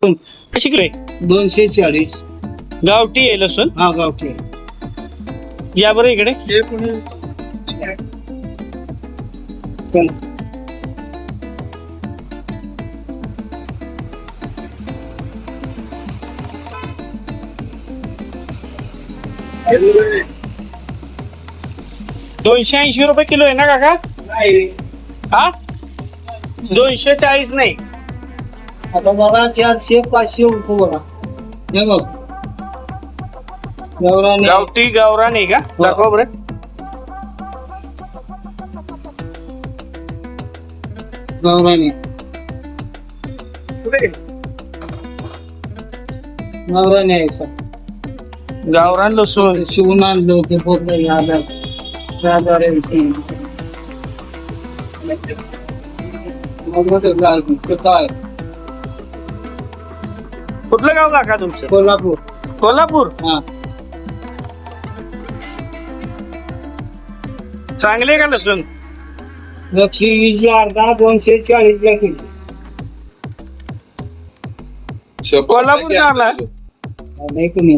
कशी किलो आहे? 240. गावठी आहे लसूण. हा गावठी. या बरं इकडे. ₹280 किलो आहे ना काका? हा 240 नाही. आता मला 400-500 रुपये बघा. हे बघ गावरानी. गावठी गावरान आहे का? दाखवा बरं. गावरानी गावरानी आहे सर. गावरान लसूण. शिवून आणलं होते पोत काय कुठलं गाव काका तुमचं? कोल्हापूर. कोल्हापूर. हा चांगले का लसूण? 120 अर्धा 240 किलो. कोल्हापूर आला. नाही कमी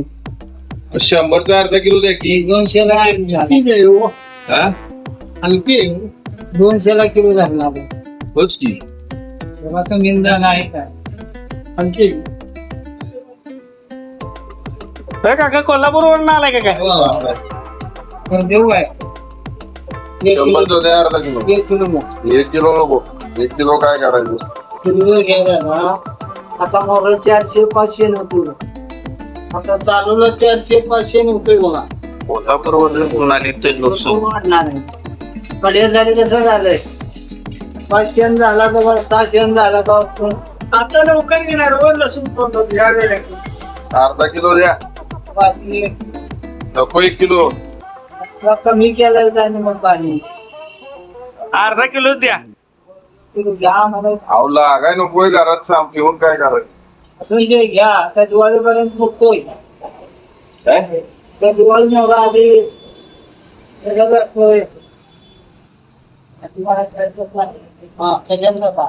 100चा अर्धा किलो द्या की. 200 ला हा? हलकी 200 ला किलो झाला. होच की. तेव्हाचा निंदा नाही काय हलकी. काका कोल्हापूर वरून आलाय का काय? पण देऊ आहे 100चा द्या अर्धा किलो. 1 किलो मग 1 किलो नको. 1 किलो काय करायचं? किलो घ्यायला ना. आता मोबाईल 400-500 नव्हतं. आता चालूला 400-500 नव्हतं बघा. कोल्हापूर वरून आले ते लसूण. वाढणार आहे. कडेर झाले कसं झालंय 500 झाला का 600 झाला का. आता लवकर घेणार लसूण. अर्धा किलो द्या. नको 1 किलो. कमी केलं काय नाही मग पाणी अर्धा किलो द्या. घ्या मला. अहो लागाय नकोय घरात साम ठेवून काय करायचं? असं म्हणजे घ्या. त्या दिवाळीपर्यंत बघतोय. काय? त्या दिवाळी नव्हता आधी हा त्याच्यानंतर हा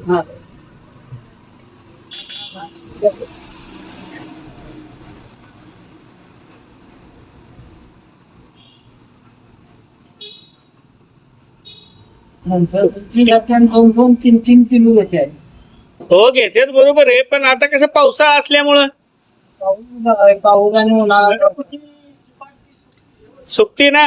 हा दोन 3 किलो घेते. हो घेतात बरोबर आहे, पण आता कसं पावसाळा असल्यामुळं पाऊस आणि उन्हाळा सुकती ना.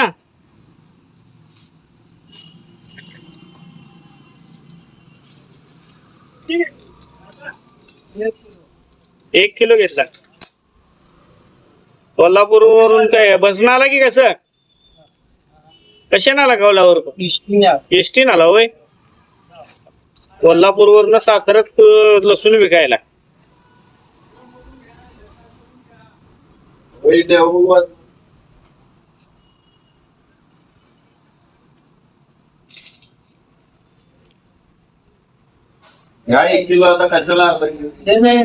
एक किलो घेतला. कोल्हापूर वरून काय बसन आला की कसं? कशाने आला कोल्हापूर? एसटी आला होय. कोल्हापूर वरून साताऱ्यात लसूण विकायला. या 1 किलो आता कशाला अर्धा किलो? हे नाही